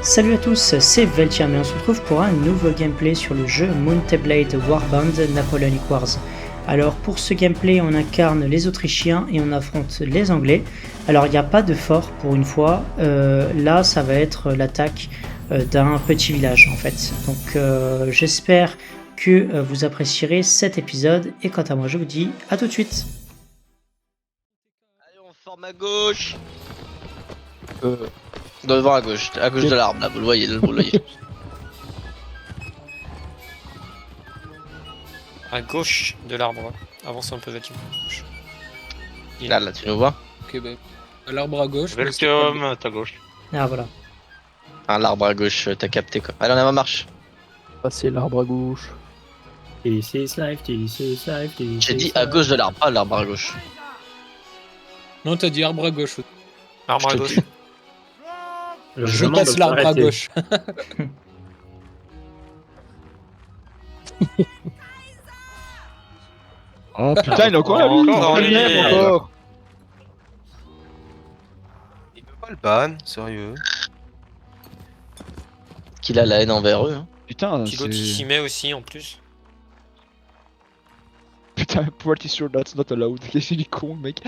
Salut à tous, c'est Veltiam et on se retrouve pour un nouveau gameplay sur le jeu Mounteblade Warband Napoleonic Wars. Alors pour ce gameplay on incarne les Autrichiens et on affronte les Anglais. Alors il n'y a pas de fort pour une fois, là ça va être l'attaque d'un petit village en fait. Donc j'espère que vous apprécierez cet épisode et quant à moi je vous dis à tout de suite. Allez, on forme à gauche. Devant à gauche de l'arbre là, vous le voyez, À gauche de l'arbre. Avancez un peu, Vatim. Là, tu nous vois. Ok, bah, à l'arbre à gauche. Welcome à ta gauche. Ah voilà. Ah, l'arbre à gauche, t'as capté quoi. Allez, on a marche. Passer l'arbre à gauche. This is life, this is life, this J'ai is dit à life. gauche de l'arbre, pas l'arbre à gauche. Non, t'as dit arbre à gauche. Arbre à Je te gauche. Je demande passe de l'arbre à arrêter. gauche. Oh Putain, il a encore la Encore vie, dans les- encore. Il peut pas le ban, sérieux. Qu'il a la haine envers eux. Hein. Putain, Pilote s'y c'est... met aussi en plus. Putain, pretty sure that's not allowed. Qu'est-ce qu'il est con, le mec.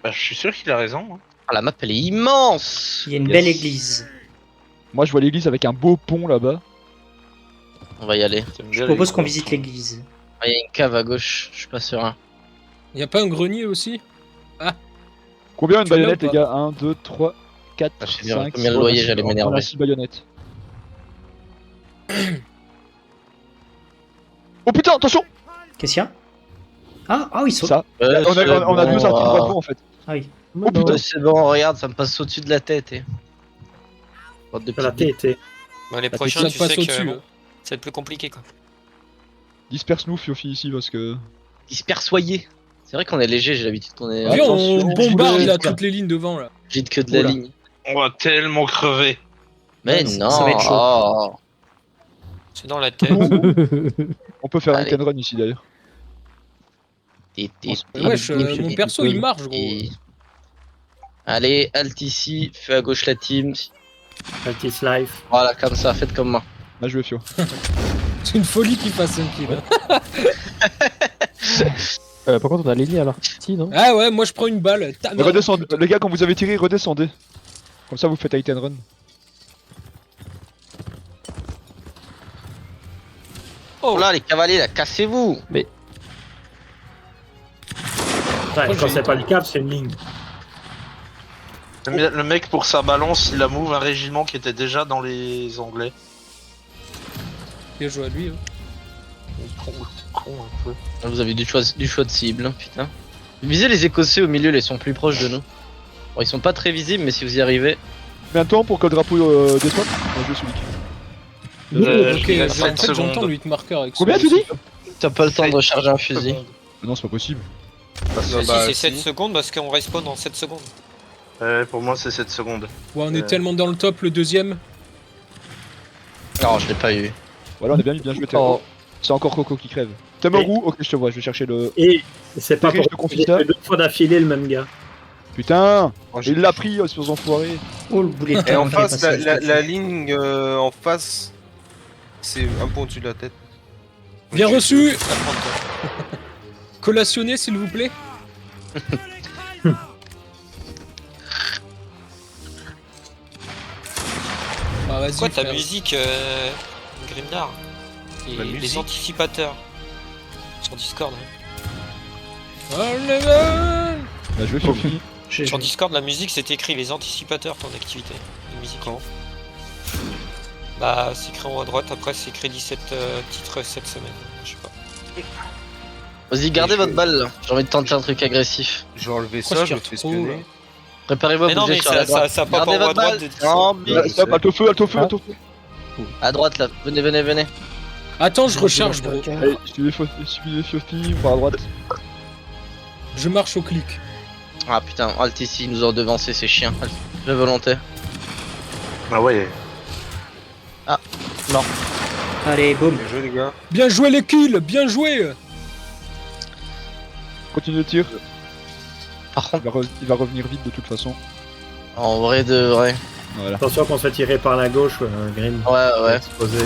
Bah, je suis sûr qu'il a raison. Hein. Ah, la map elle est immense. Il y a une Yes. belle église. Moi, je vois l'église avec un beau pont là-bas. On va y aller. Je propose qu'on visite l'église. Ah, il y a une cave à gauche, je suis pas serein. Y'a pas un grenier aussi? Combien une Tu l'as baïonnette, ou les pas gars 1, 2, 3, 4, Ah, je sais bien, 5, combien le loyer, j'allais m'énerver. On a 6 baïonnettes. Oh putain, attention. Qu'est-ce qu'il y a? Ah oui, saute. Ça. On a c'est deux bon, articles en fait. Ah oui. Oh putain. C'est bon, regarde, ça me passe au-dessus de la tête. Bande de Sur la petites tête. Bah, les Ça prochains, te tu passe sais que au-dessus. bon, ça va être plus compliqué quoi. Disperse-nous, Fiofi, ici, parce que... dispersoyés. C'est vrai qu'on est léger, j'ai l'habitude qu'on est. Viens, on Attention, bombarde j'y là vais. toutes les lignes devant là. Vite que de la Oula. ligne. On va tellement crever. Mais Ouais, non. ça va être chaud. Oh. C'est dans la tête. On peut faire un Allez. hit and run ici, d'ailleurs. Wesh, mon perso il marche gros. Allez, alt ici, feu à gauche la team. That is life. Voilà, comme ça, faites comme moi. Là, je vais Fio. C'est une folie qu'il fasse un kill. Par contre, on a l'ailier alors. Si, non? Ah ouais, moi je prends une balle. Ta mère. Redescendez. Les gars, quand vous avez tiré, redescendez. Comme ça, vous faites hit and run. Oh là, les cavaliers, là, cassez-vous. Moi, Ouais, quand j'ai- c'est pas le cap, c'est une ligne. Le mec, pour sa balance, il a move un régiment qui était déjà dans les Anglais. Bien joué à lui. Hein. Con un peu. Vous avez du choix de cible, hein, putain. Visez les Écossais au milieu, ils sont plus proches de nous. Bon, ils sont pas très visibles, mais si vous y arrivez. Combien de temps pour que le drapeau descende? Je vais celui Euh, Ok, il a en 7 fait j'entends secondes. le 8 marqueur avec Combien son- tu dis? T'as pas le temps de recharger un fusil. Non, c'est pas possible. Bah, si, bah, c'est si. 7 secondes parce qu'on respawn en 7 secondes. Pour moi, c'est 7 secondes. Ouais, on est tellement dans le top le deuxième. Non, je l'ai pas eu. Voilà, on est bien joué. Oh. C'est encore Coco qui crève. T'es mort où? Ok, je te vois, je vais chercher le... Et c'est pas Riche de pour confiseur. j'ai fait 2 fois d'affilée le même gars. Putain, Oh, il l'a pris, ces enfoirés. Oh le boulet de Et canon en qui est face, passé. la ligne en face, c'est un peu au-dessus de la tête. Bien reçu. Ça prend le temps. Collationné s'il vous plaît. Ah vas-y. Pourquoi ta frère. musique, Grimnar et La les musique. anticipateurs sur Discord. Hein. Allez, Là, je vais Fiofi. Sur Discord, la musique c'est écrit les anticipateurs ton activité. Les musiques. Bah, c'est écrit en haut à droite, après c'est écrit 17 titres cette semaine. Je sais pas. Vas-y, gardez Et votre je- balle là. J'ai envie de tenter un truc agressif. Je vais enlever Pourquoi ça, je je me tire fais trop, espionner. Préparez-vous à Mais non, bouger mais sur la ça droite. pop en Gardez haut à votre droite balle. de 17. Non, mais- Ouais, stop, alto feu. À droite là, venez. Attends, je recharge gros. Allez, suivez Fiofi par la droite. Je marche au clic. Ah putain, alt ici, ils nous ont devancé ces chiens. De volonté. Ah ouais. Allez, boum. Bien joué les gars. Bien joué les kills, bien joué. Continue le tir. Par contre, Il va revenir vite de toute façon. En vrai de vrai. Voilà. Attention qu'on se fait tirer par la gauche, Green. Ouais. Exposé.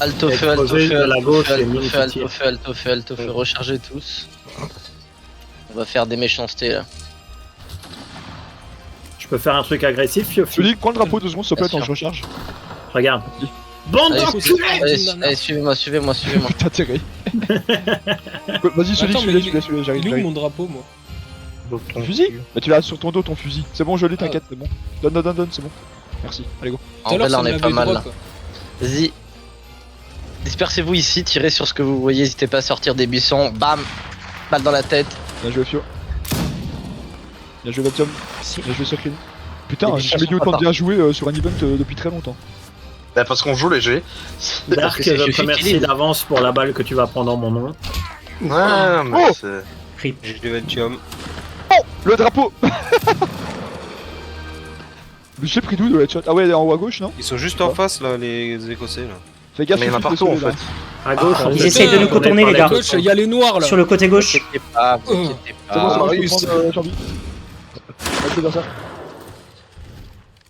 Alto feu, Exposé de la gauche, et mine qui tire. alto feu, rechargez tous. On va faire des méchancetés là. Je peux faire un truc agressif, Fiofi? Félix, prends le drapeau 2 secondes, s'il te plaît, Bien attends, je sûr. recharge. Regarde. Bande Allez, d'enculés! Allez, suivez-moi. T'as intérêt. Vas-y, Attends, mais celui-là, il est où j'arrive. mon drapeau, moi? Ton fusil? Bah tu l'as sur ton dos, ton fusil. C'est bon, je l'ai, t'inquiète, c'est bon. Donne, c'est bon. Merci, allez go. Tout à En l'heure, vrai là ça on me est l'avait pas mal là. drop. Vas-y. Dispersez-vous ici, tirez sur ce que vous voyez, n'hésitez pas à sortir des buissons. Bam! Balle dans la tête. Bien joué, Fio. Bien joué, Vatium. Bien joué, Circlin. Putain, Les j'ai jamais dit chansons autant de pas bien joué sur un event depuis très longtemps. Bah, parce qu'on joue léger. Dark, que c'est je te juste remercie équilibre. d'avance pour la balle que tu vas prendre en mon nom. Ouais, mais Oh c'est. Rip. J'ai du Ventium. Le drapeau. J'ai pris d'où de headshot? Ah ouais, en haut à gauche, non? Ils sont juste en face là, les Écossais là. Fais gaffe, Mais il y en a je suis partout en désolé, fait. là. À gauche, Ils on essayent de nous tourner contourner, par les gars. côtés. Gauche, il y a les noirs là. Sur le côté gauche. Vous inquiétez pas, vous inquiétez C'est bon, pas. c'est bon, je peux réussi. prendre Charlie. Je peux faire ça.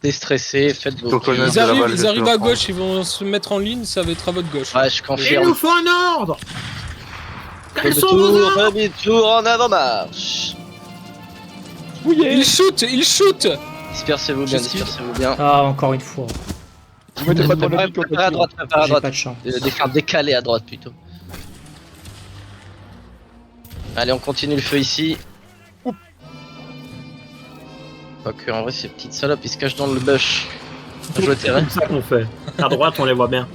Déstressé, faites vos Coconut. kills. Ils de la arrivent, balle, ils je arrivent peux à le prendre. gauche, ils vont se mettre en ligne, ça va être à votre gauche. Ouais, je Il confirme. nous faut un ordre! Quels sont vos Demi-tour, ordres? demi-tour en avant-marche. Fouillez. Il shoot. Dispersez-vous bien, J'esquive. dispersez-vous bien. Ah, encore une fois. Vous mettez pas de Préparez bonne préparez à droite, préparez à J'ai droite. pas de chance. Des cartes décalées à droite plutôt. Allez, on continue le feu ici. Quoique, en vrai, ces petites salopes, ils se cachent dans le bush. Bien joué, C'est terrain. comme ça qu'on fait. À droite, on les voit bien.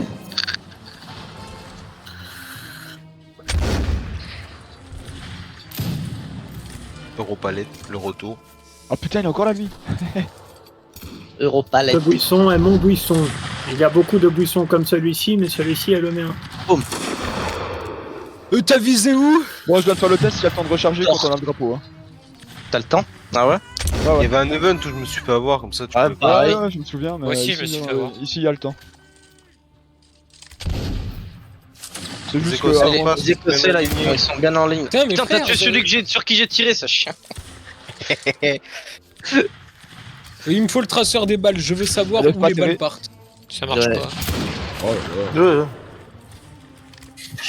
Europalette, le retour. Ah putain, il est encore là, lui. Europalette. Ce buisson est mon buisson. Il y a beaucoup de buissons comme celui-ci, mais celui-ci est le mien. T'as visé où? Bon, je viens de faire le test, il y a le temps de recharger quand on a le drapeau. Hein. T'as le temps? Ah ouais? Il y avait un event où je me suis fait avoir comme ça. Tu Ouais, peux- bah. Pareil. Ouais, je me souviens, mais Moi aussi, ici, je me suis fait euh, avoir. ici, il y a le temps. C'est Les juste Écossais, que Les, avant- les Écossais là, ils sont bien en ligne. Putain, mais Putain, t'as frère, tué celui sur qui j'ai tiré, ça chien. Il me faut le traceur des balles, je veux savoir Laisse où pas les tirer. balles partent. Ça marche Ouais. pas. Oh là là.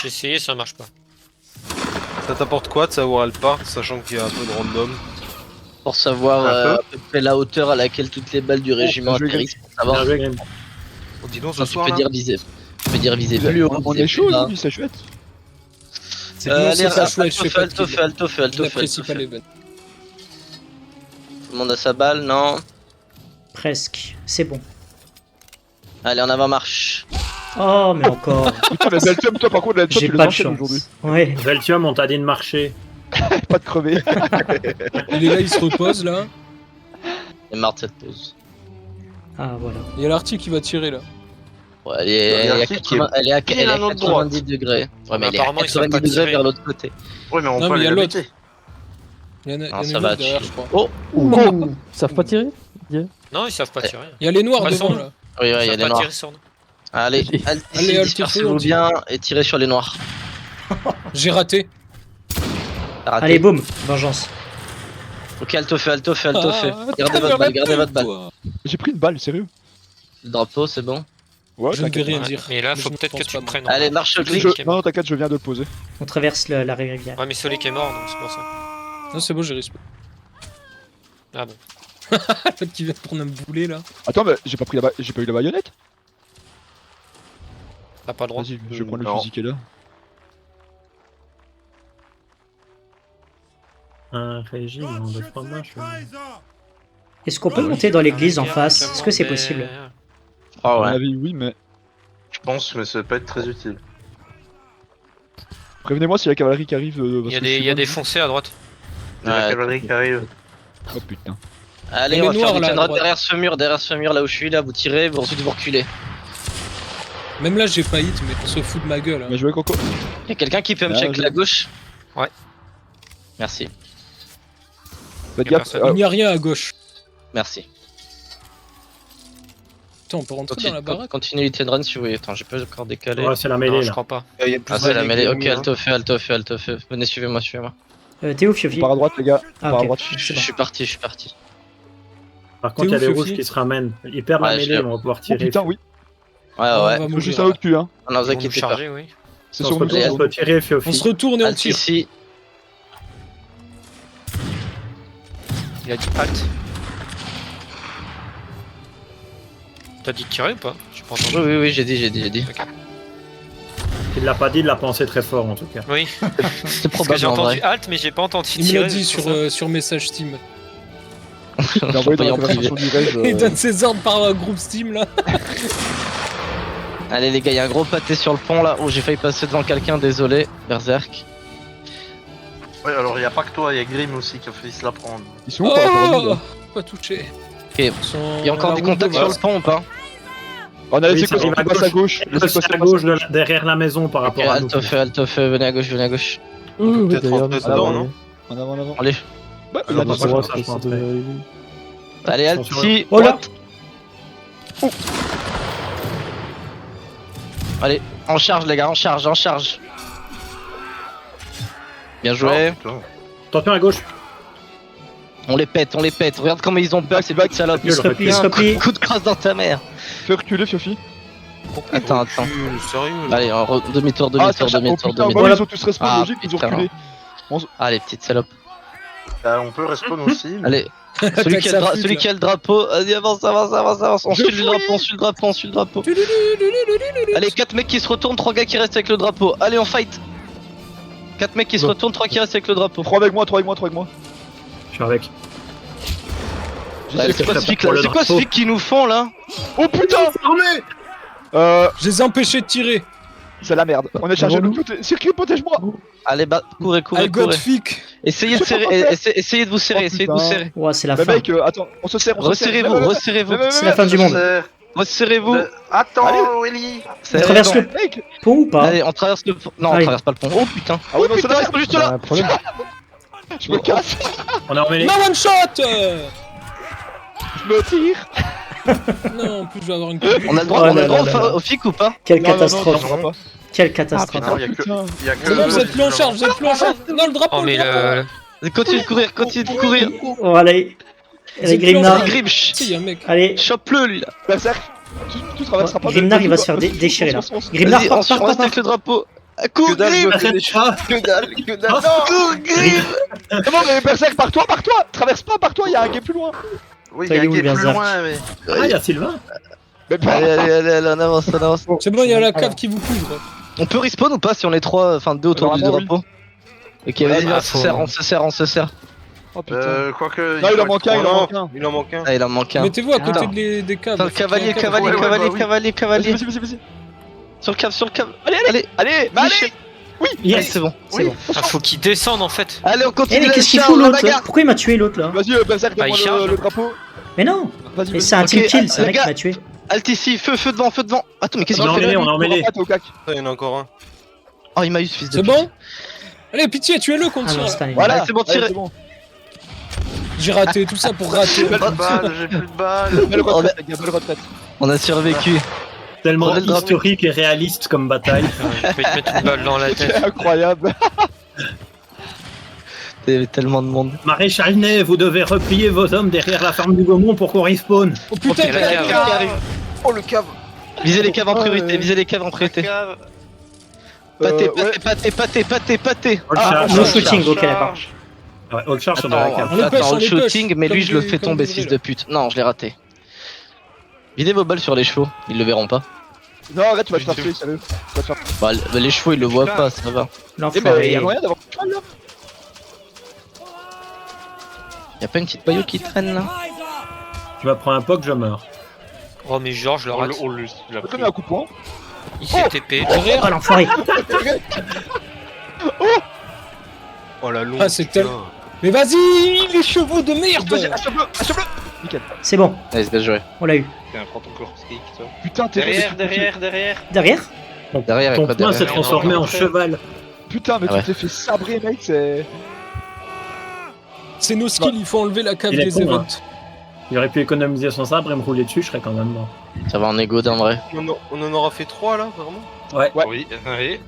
J'ai essayé, ça marche pas. Ça t'apporte quoi de savoir elle part, sachant qu'il y a un peu de random? Pour savoir Un peu. à peu près la hauteur à laquelle toutes les balles du régiment je vais atterrissent. Pour Bien savoir. joué, Grim. Oh, dis donc ce Enfin, tu soir peux là. dire viser. Tu peux dire viser plus haut. On viser est chaud plus bas. aujourd'hui, c'est chouette. C'est Allez, c'est ça, chouette, je alto fais feu, pas alto de feu, alto feu, alto feu, alto J'apprécie feu. pas les balles. Tout le monde a sa balle, non? Presque. C'est bon. Allez, en avant marche. Oh, mais encore. Putain, mais Belgium, toi par contre, la headshot, J'ai tu les pas de enchaînes chance. aujourd'hui. Ouais. Veltium, on t'a dit de marcher. Pas de crever. Il est là, il se repose là. Il est marre de cette pause. Ah, voilà. Il y a l'arty qui va tirer là. Ouais, elle est à 80 elle est à pile elle est à à notre 90 degrés. Ouais, mais elle est à Apparemment, ils savent 90 pas degrés tirer. vers l'autre côté. Oui, mais on Non, peut mais il y a aller l'autre. l'autre. Il y en a, Non, il y ça en a va une autre derrière, chier. je crois. Oh! Ouh. Ils savent pas tirer? Non, ils savent pas tirer. Il y a les noirs Ouais, devant sont- là. Oui, ouais, Ils il y a savent les pas noirs. tirer sur nous. Allez, Allez, alt dispersez-vous feu, bien et tirez sur les noirs. J'ai raté. T'as raté. Allez, boum. Vengeance. Ok, alto feu, alto feu, alto feu. Ah, Gardez t'as votre balle, la gardez tête, votre balle. toi. J'ai pris une balle, sérieux. Le drapeau, c'est bon. Ouais, Je ne vais t'inquiète. rien Ouais, dire. Mais là, Je faut ne peut-être que pense tu pas, le moi. prennes. Allez, marche au clic. Non, t'inquiète, je viens de le poser. On traverse la rivière. Ouais, mais Solik est mort, donc c'est pour ça. Non, c'est bon, j'ai respect. Ah bon. L'autre qui vient de prendre un boulet là. Attends, mais j'ai pas eu la baïonnette. T'as pas le droit. Vas-y, je vais prendre le Non. fusil qui est là. Un régiment de fromage. Est-ce qu'on peut monter dans l'église en face? Est-ce que c'est possible? Ah À mon ouais. avis, oui, mais Je pense, mais ça va pas être très utile. prévenez-moi si la cavalerie qui arrive. Il y a des foncés à droite. Il y a la Ouais. cavalerie qui arrive. Oh putain. Allez, Et on va les faire noirs, du là, à tiendra droite. derrière ce mur là où je suis là, vous tirez, vous ensuite vous reculez. Même là, j'ai pas hit, mais on se fout de ma gueule. hein. Bien joué, Coco. Y'a quelqu'un qui peut me Ah, check je- la gauche? Ouais. Merci, Faites Y a gaffe. personne. Il n'y a rien à gauche. merci. Attends, on peut rentrer dans la baraque? Continuité de run si vous voulez. Attends, j'ai pas encore décalé. Ouais, c'est la Non, mêlée je là. crois pas. Il y a plus Ah, c'est la mêlée. Ok, hein. alto feu, alto feu, alto feu. Venez, suivez-moi, suivez-moi. T'es où, On Fiofi? part à droite, les gars. On Ah, part à ok. droite. Je suis parti, je suis parti. Par contre, il y a T'es des où, rouges Fifi qui se ramènent. Ils perdent la Ouais, mêlée, je- on va pouvoir Oh tirer. putain, oui. Ouais, On ouais. va Faut mourir. juste un autre cul, hein. Non, vous Ils vont nous inquiétez pas. charger, oui. C'est On sur nous. Allez, peut tirer, On Fiofi. se retourne et on Alt tire. ici. Il a dit halt. T'as dit tirer ou pas? J'ai pas entendu. Oui, oui, j'ai dit. Il l'a pas dit, il l'a pensé très fort en tout cas. Oui, C'est parce que probable j'ai en entendu vrai. halt, mais j'ai pas entendu Il me tirer. l'a dit c'est pour ça. sur message Steam. Il a envoyé dans la en privé. conversation du rage. Il donne ses ordres par groupe Steam là. Allez les gars, il y a un gros pâté sur le pont là. Oh, j'ai failli passer devant quelqu'un, désolé. Berserk. Ouais, alors il y a pas que toi, il y a Grim aussi qui a failli se la prendre. Ils sont où par rapport à nous, Oh là pas touché. Ok. Il y a encore des contacts sur le pont ou pas? On a les Oui, ça équations arrive qui à passent à gauche. Les C'est équations à passent gauche, derrière la maison par Ok, rapport à nous. Alto fait, venez à gauche, venez à gauche. Oui, oui, peut-être d'ailleurs, rentrer ça dedans, va, non ouais. En avant, en avant. Allez, Bah, il Alors, a moi, dit je ça. pense que je rentrais. allez, Attention, Alti. Oh là. Allez, en charge les gars, en charge, en charge. Bien joué. Oh, putain. Attention à gauche. On les pète, on les pète. Regarde comment ils ont peur, ces petites salopes. Il se replie, il se replie. Coup de crosse dans ta mère. Fais reculer, Fiofi. Attends. Sérieux là. Allez, demi-tour, Ah, demi-tour, ça oh demi-tour, putain, bah demi-tour. oui, ils ont tous respawn, Ah, logique, ils ont putain. reculé. Ah, les petites salopes. On peut respawn aussi. Allez, celui qui a le drapeau, vas-y, avance, avance, avance, avance. On suit le drapeau, on suit le drapeau, on suit le drapeau. Allez, 4 mecs qui se retournent, 3 gars qui restent avec le drapeau. Allez, on fight. 4 mecs qui se Bon. retournent, 3 qui restent avec le drapeau. 3 avec moi, 3 avec moi, 3 avec moi. Je suis avec. Ouais, c'est quoi ce flic là? pour le C'est quoi ce drapeau. flic qu'ils nous font là? Oh putain! Je les ai empêchés de tirer. C'est la merde. On a chargé le tout. Circuit, protège-moi! Allez, courez, courez, I got courez. fic. Essayez de serrer, essayez de vous serrer, Oh, essayez de vous putain. serrer. Ouais, c'est la Mais fin. mec, attends, on se serre, on se serre. Resserrez-vous, resserrez-vous. C'est la fin du monde. Resserrez-vous. Attends, Willy. On traverse le Mec! pont ou pas? Allez, on traverse le pont. Non, on Allez. traverse pas le pont. Oh putain. Ah ouais, non, c'est là, Ils sont juste là. je me casse, On est emmêlés. Ma one shot. je me tire! Non, en plus je vais avoir une On a le droit, Oh on a là le droit là là. au flic ou pas? Quelle Non, non, non, catastrophe. t'en auras pas. Quelle catastrophe. Non, il y a que. Putain. Il y a que. C'est bon, vous êtes plus en charge, vous êtes plus en charge. Non, le drapeau. Oh, mais le drapeau. le. Continue de courir, continue de courir. Oh, allez. C'est Allez, plus Grimnar. en Grim, Si, il y a un mec. Allez. chope-le lui là. Berserk, tu traverseras pas. Grimnar, il va se faire déchirer là. Grimnar, Vas-y, part, on part, reste part. avec le drapeau. Cours, Que dalle, je Grim. me fais des chats. Que dalle, que dalle. Cours, Grim. Non, mais Berserk, pars-toi! Traverse pas, pars-toi, il y a un gars plus loin! Oui, Toi, il y a il est où, un gars plus Berserk loin, mais. Ah, il y a Sylvain. Mais Allez, on avance, on avance. C'est bon, il y a la cave qui vous couvre. On peut respawn ou pas si on est 3, enfin 2 autour du Normalement, drapeau? Ok, vas-y, bah, on se serre, on se serre, on se serre. Oh putain. Quoique. Non, il en manque un, il en Non, manque un. il en manque un. Ah, il en manque un. Mettez-vous à côté Attends. des caves. Attends, cavalier, Faut qu'il y ait un cavalier, ouais, ouais, cavalier, bah oui. cavalier, cavalier. Vas-y. Sur le cave, sur le cave. Allez, Allez, allez! Allez, Yes. c'est bon, c'est bon. Ah, faut qu'ils descendent en fait. Allez, on Eh, continue mais la qu'est-ce qu'il charge, fout la l'autre là? bagarre. Pourquoi il m'a tué l'autre là? Vas-y, Berserk, Bah, il donne-moi charge. le drapeau. Mais non. Vas-y, Mais c'est un Ok, team kill, c'est un les mec qui gars. m'a tué. Alt ici, feu devant, feu devant. Attends, mais qu'est-ce On qu'il est fait emmêlés, là on est emmêlés. Au cac. Il y en a encore un. Oh, il m'a eu ce fils de C'est pute. bon. Allez, pitié, tuez-le qu'on Ah non, tire. c'est pas un Voilà, ennemi. c'est bon, Allez, tirez. c'est bon. J'ai raté tout ça pour rater. J'ai plus de balles, j'ai plus de balles. Belle retraite, les gars, belle retraite. On a survécu. Tellement Prenez le drapeau. historique et réaliste comme bataille. Je vais te mettre une balle dans la C'est tête. incroyable. Il y avait tellement de monde. Maréchal Ney, vous devez replier vos hommes derrière la ferme du Gaumont pour qu'on respawn. Oh putain, Ok, la il y a un cave. gars. Oh le cave. Visez les caves en priorité, visez les caves en priorité. Cave. Pâté, Ouais. pâté. All Ah, charge, no all shooting, charge. ok, d'accord. Ouais, all charge sur de la Attends, cave. On les pêche, attends, on le les pêche. shooting, mais lui Comme je le des- fais comme tomber, des fils vrais, de pute. Non, je l'ai raté. Videz vos balles sur les chevaux, ils le verront pas. Non, arrête, tu vas te faire tuer, sérieux. Tu vas te faire tuer. Bah, les chevaux ils le voient pas, ça va. Eh, mais L'enfoiré. y'a moyen d'avoir un cheval là. Y'a pas une petite paillot qui traîne là? Tu vas prendre un poc, je meurs. Oh, mais genre, je le rate. Je te mets un coup de poing. Il s'est TP. Derrière. Oh l'enfoiré. Oh la longue. Ah, c'est putain. tel- Mais vas-y, les chevaux de Vas-y, merde. achève-le. Nickel. C'est bon, Allez, c'est bien joué. on l'a eu. Putain, t'es Derrière. Derrière? Derrière, Ton quoi, poing s'est derrière. transformé en cheval. Putain, mais Ah ouais. tu t'es fait sabrer, mec, c'est. C'est nos skills, il faut enlever la cave Il est des con, hein. events. Il aurait pu économiser son sabre et me rouler dessus, je serais quand même mort. Ça va en égo d'un vrai. On en aura fait 3 là, vraiment. Ouais. Ouais. Oui, oui.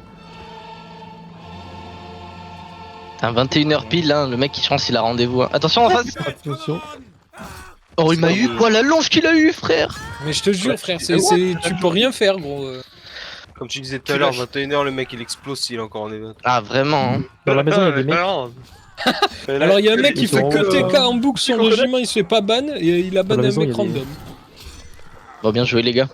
Putain, 21h pile, hein, le mec, je pense qu'il a rendez-vous. Hein. Attention en face. Attention. Oh, il m'a eu quoi, la longe qu'il a eu, frère. Mais je te jure, frère, tu peux rien faire, gros. Comme tu disais tout à l'heure, 21h, le mec il explose s'il est encore en événement. Ah, vraiment. Hein. Dans la maison, il y a des mecs. Alors il y a un mec qui Ils fait sont que en haut, TK en boucle, son régiment il se fait pas ban et il a ban Dans la un maison, mec il y a des- random. Bon, bien joué, les gars.